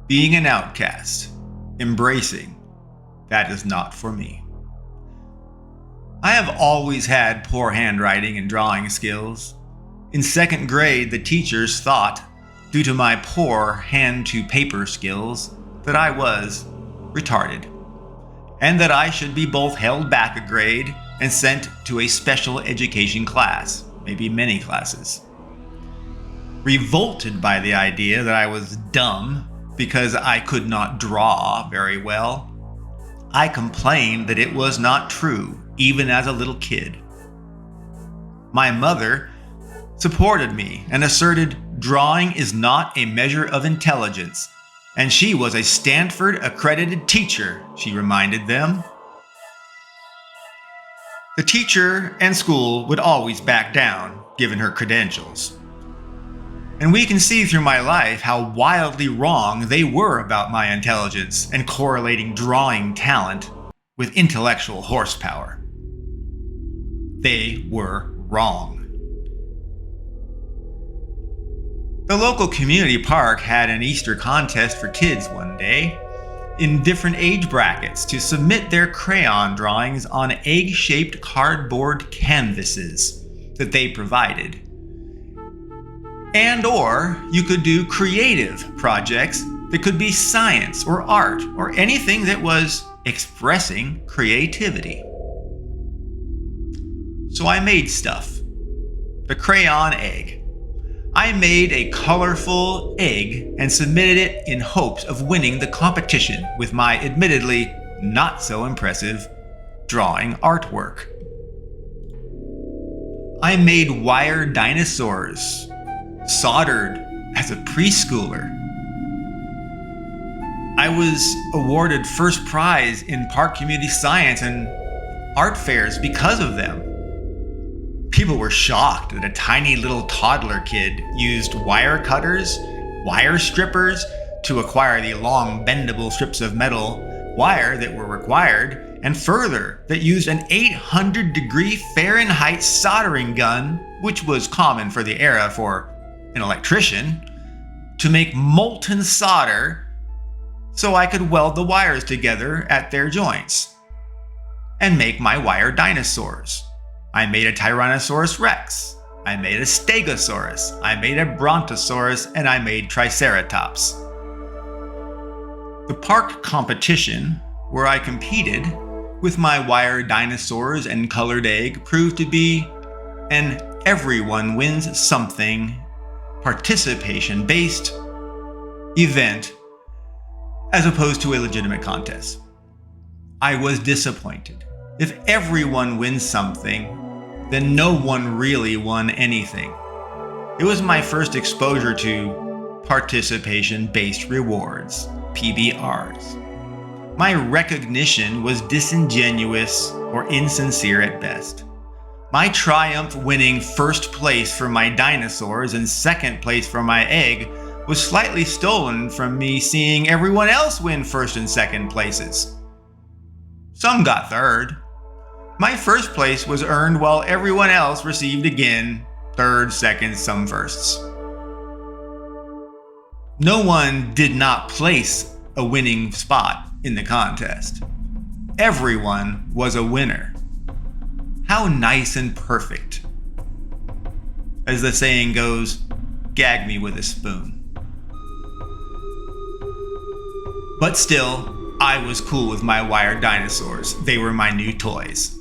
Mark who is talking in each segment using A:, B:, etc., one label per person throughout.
A: Being an outcast, embracing, that is not for me. I have always had poor handwriting and drawing skills. In second grade, the teachers thought, due to my poor hand-to-paper skills, that I was retarded, and that I should be both held back a grade and sent to a special education class, maybe many classes. Revolted by the idea that I was dumb because I could not draw very well, I complained that it was not true, even as a little kid. My mother supported me and asserted drawing is not a measure of intelligence, and she was a Stanford accredited teacher, she reminded them. The teacher and school would always back down, given her credentials. And we can see through my life how wildly wrong they were about my intelligence and correlating drawing talent with intellectual horsepower. They were wrong. The local community park had an Easter contest for kids one day in different age brackets to submit their crayon drawings on egg-shaped cardboard canvases that they provided. And/or you could do creative projects that could be science or art or anything that was expressing creativity. So I made stuff. The crayon egg. I made a colorful egg and submitted it in hopes of winning the competition with my admittedly not so impressive drawing artwork. I made wire dinosaurs, soldered as a preschooler. I was awarded first prize in park community science and art fairs because of them. People were shocked that a tiny little toddler kid used wire cutters, wire strippers to acquire the long bendable strips of metal wire that were required, and further, that used an 800-degree Fahrenheit soldering gun, which was common for the era for an electrician, to make molten solder so I could weld the wires together at their joints and make my wire dinosaurs. I made a Tyrannosaurus Rex, I made a Stegosaurus, I made a Brontosaurus, and I made Triceratops. The park competition, where I competed with my wire dinosaurs and colored egg, proved to be an everyone wins something participation-based event as opposed to a legitimate contest. I was disappointed. If everyone wins something, then no one really won anything. It was my first exposure to participation-based rewards, PBRs. My recognition was disingenuous or insincere at best. My triumph winning first place for my dinosaurs and second place for my egg was slightly stolen from me seeing everyone else win first and second places. Some got third. My first place was earned while everyone else received again third, second, some firsts. No one did not place a winning spot in the contest. Everyone was a winner. How nice and perfect. As the saying goes, gag me with a spoon. But still, I was cool with my wire dinosaurs. They were my new toys.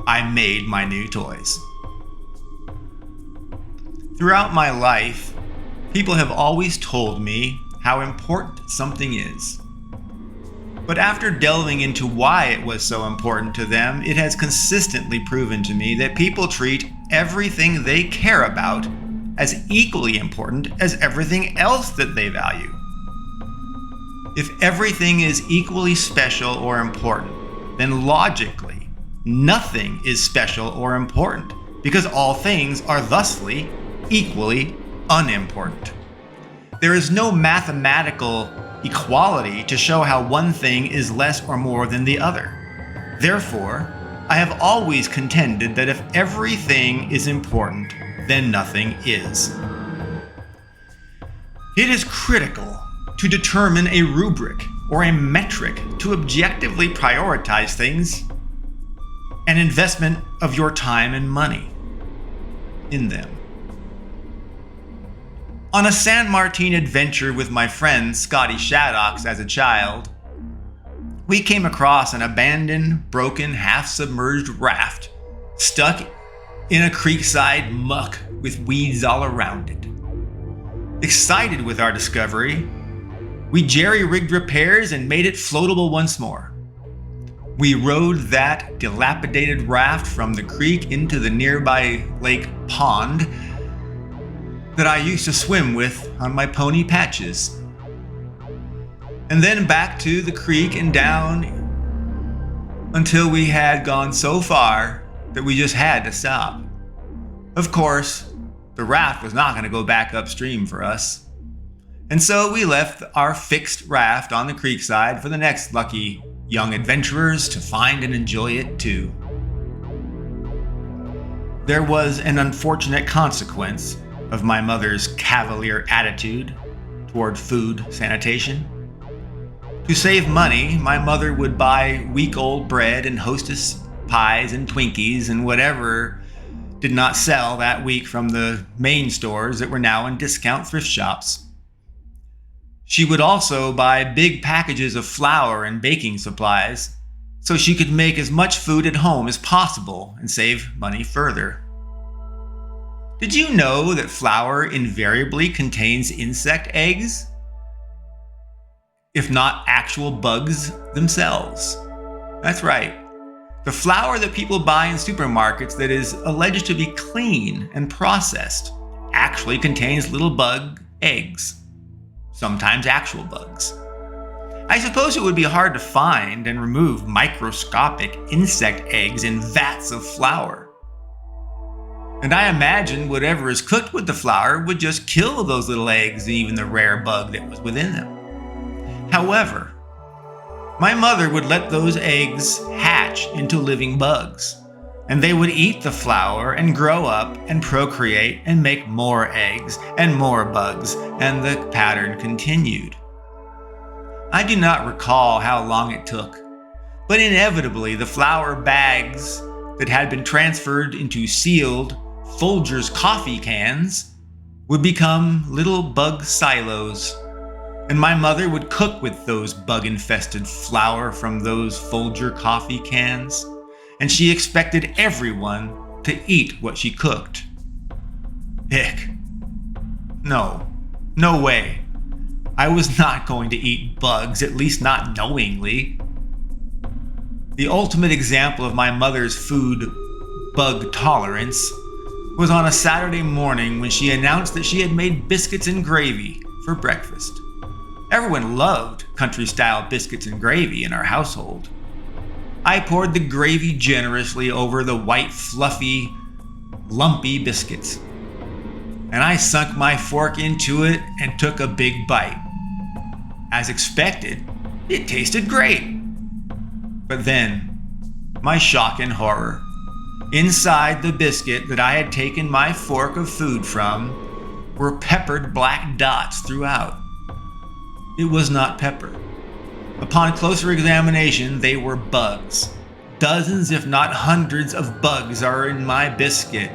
A: I made my new toys. Throughout my life, people have always told me how important something is. But after delving into why it was so important to them, it has consistently proven to me that people treat everything they care about as equally important as everything else that they value. If everything is equally special or important, then logically, nothing is special or important, because all things are thusly equally unimportant. There is no mathematical equality to show how one thing is less or more than the other. Therefore, I have always contended that if everything is important, then nothing is. It is critical to determine a rubric or a metric to objectively prioritize things, an investment of your time and money in them. On a San Martin adventure with my friend Scotty Shaddocks as a child, we came across an abandoned, broken, half-submerged raft stuck in a creekside muck with weeds all around it. Excited with our discovery, we jerry-rigged repairs and made it floatable once more. We rowed that dilapidated raft from the creek into the nearby lake pond that I used to swim with on my pony Patches. And then back to the creek and down until we had gone so far that we just had to stop. Of course, the raft was not going to go back upstream for us. And so we left our fixed raft on the creekside for the next lucky young adventurers to find and enjoy it too. There was an unfortunate consequence of my mother's cavalier attitude toward food sanitation. To save money, my mother would buy week-old bread and Hostess pies and Twinkies and whatever did not sell that week from the main stores that were now in discount thrift shops. She would also buy big packages of flour and baking supplies so she could make as much food at home as possible and save money further. Did you know that flour invariably contains insect eggs, if not actual bugs themselves? That's right. The flour that people buy in supermarkets that is alleged to be clean and processed actually contains little bug eggs. Sometimes actual bugs. I suppose it would be hard to find and remove microscopic insect eggs in vats of flour. And I imagine whatever is cooked with the flour would just kill those little eggs and even the rare bug that was within them. However, my mother would let those eggs hatch into living bugs, and they would eat the flour and grow up and procreate and make more eggs and more bugs, and the pattern continued. I do not recall how long it took, but inevitably the flour bags that had been transferred into sealed Folgers coffee cans would become little bug silos, and my mother would cook with those bug-infested flour from those Folger coffee cans, and she expected everyone to eat what she cooked. Ick. No way. I was not going to eat bugs, at least not knowingly. The ultimate example of my mother's food bug tolerance was on a Saturday morning when she announced that she had made biscuits and gravy for breakfast. Everyone loved country-style biscuits and gravy in our household. I poured the gravy generously over the white, fluffy, lumpy biscuits, and I sunk my fork into it and took a big bite. As expected, it tasted great. But then, my shock and horror. Inside the biscuit that I had taken my fork of food from were peppered black dots throughout. It was not pepper. Upon closer examination, they were bugs. Dozens, if not hundreds, of bugs are in my biscuit.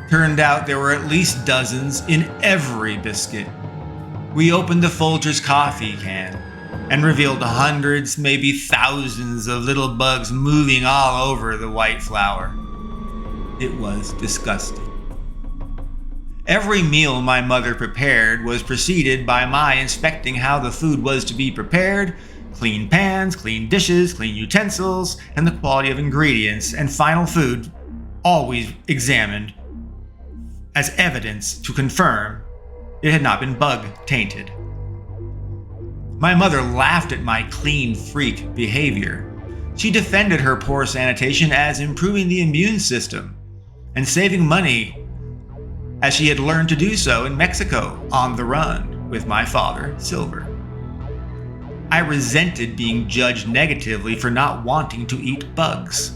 A: Turned out there were at least dozens in every biscuit. We opened the Folgers coffee can and revealed hundreds, maybe thousands of little bugs moving all over the white flour. It was disgusting. Every meal my mother prepared was preceded by my inspecting how the food was to be prepared, clean pans, clean dishes, clean utensils, and the quality of ingredients, and final food always examined as evidence to confirm it had not been bug tainted. My mother laughed at my clean freak behavior. She defended her poor sanitation as improving the immune system and saving money, as she had learned to do so in Mexico on the run with my father, Silver. I resented being judged negatively for not wanting to eat bugs.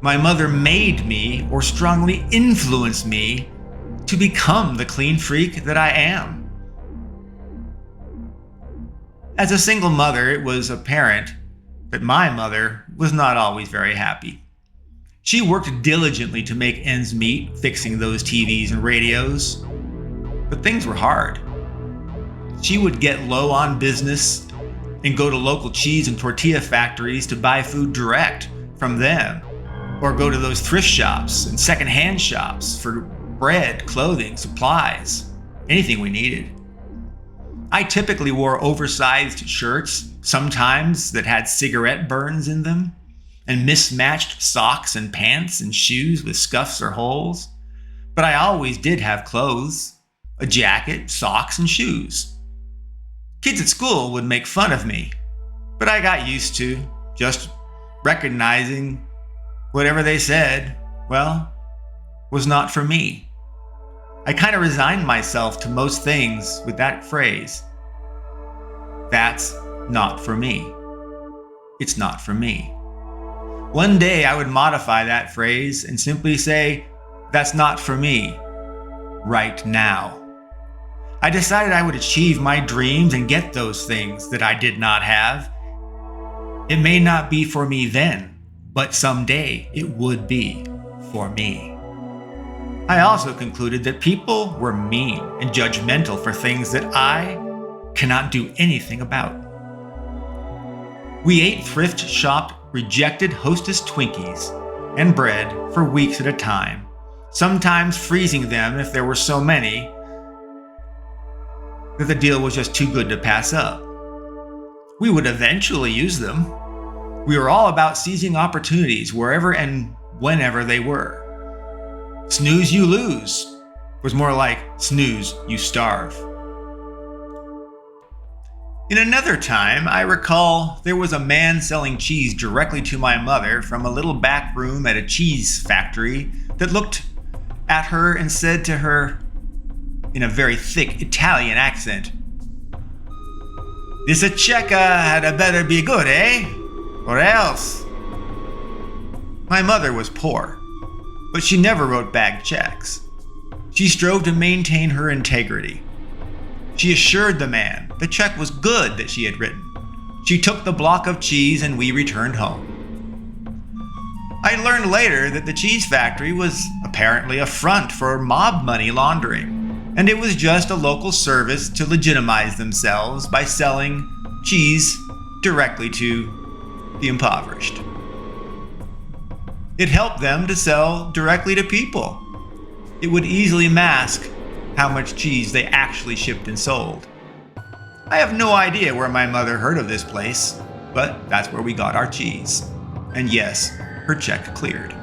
A: My mother made me, or strongly influenced me, to become the clean freak that I am. As a single mother, it was apparent that my mother was not always very happy. She worked diligently to make ends meet, fixing those TVs and radios, but things were hard. She would get low on business and go to local cheese and tortilla factories to buy food direct from them, or go to those thrift shops and secondhand shops for bread, clothing, supplies, anything we needed. I typically wore oversized shirts, sometimes that had cigarette burns in them, and mismatched socks and pants and shoes with scuffs or holes. But I always did have clothes, a jacket, socks, and shoes. Kids at school would make fun of me, but I got used to just recognizing whatever they said, well, was not for me. I kind of resigned myself to most things with that phrase. That's not for me. It's not for me. One day I would modify that phrase and simply say, that's not for me, right now. I decided I would achieve my dreams and get those things that I did not have. It may not be for me then, but someday it would be for me. I also concluded that people were mean and judgmental for things that I cannot do anything about. We ate thrift-shopped, rejected Hostess Twinkies and bread for weeks at a time, sometimes freezing them if there were so many that the deal was just too good to pass up. We would eventually use them. We were all about seizing opportunities wherever and whenever they were. Snooze, you lose was more like snooze, you starve. In another time, I recall there was a man selling cheese directly to my mother from a little back room at a cheese factory that looked at her and said to her in a very thick Italian accent, "This checka had better be good, eh? Or else." My mother was poor, but she never wrote bagged checks. She strove to maintain her integrity. She assured the man the check was good that she had written. She took the block of cheese and we returned home. I learned later that the cheese factory was apparently a front for mob money laundering, and it was just a local service to legitimize themselves by selling cheese directly to the impoverished. It helped them to sell directly to people. It would easily mask how much cheese they actually shipped and sold. I have no idea where my mother heard of this place, but that's where we got our cheese. And yes, her check cleared.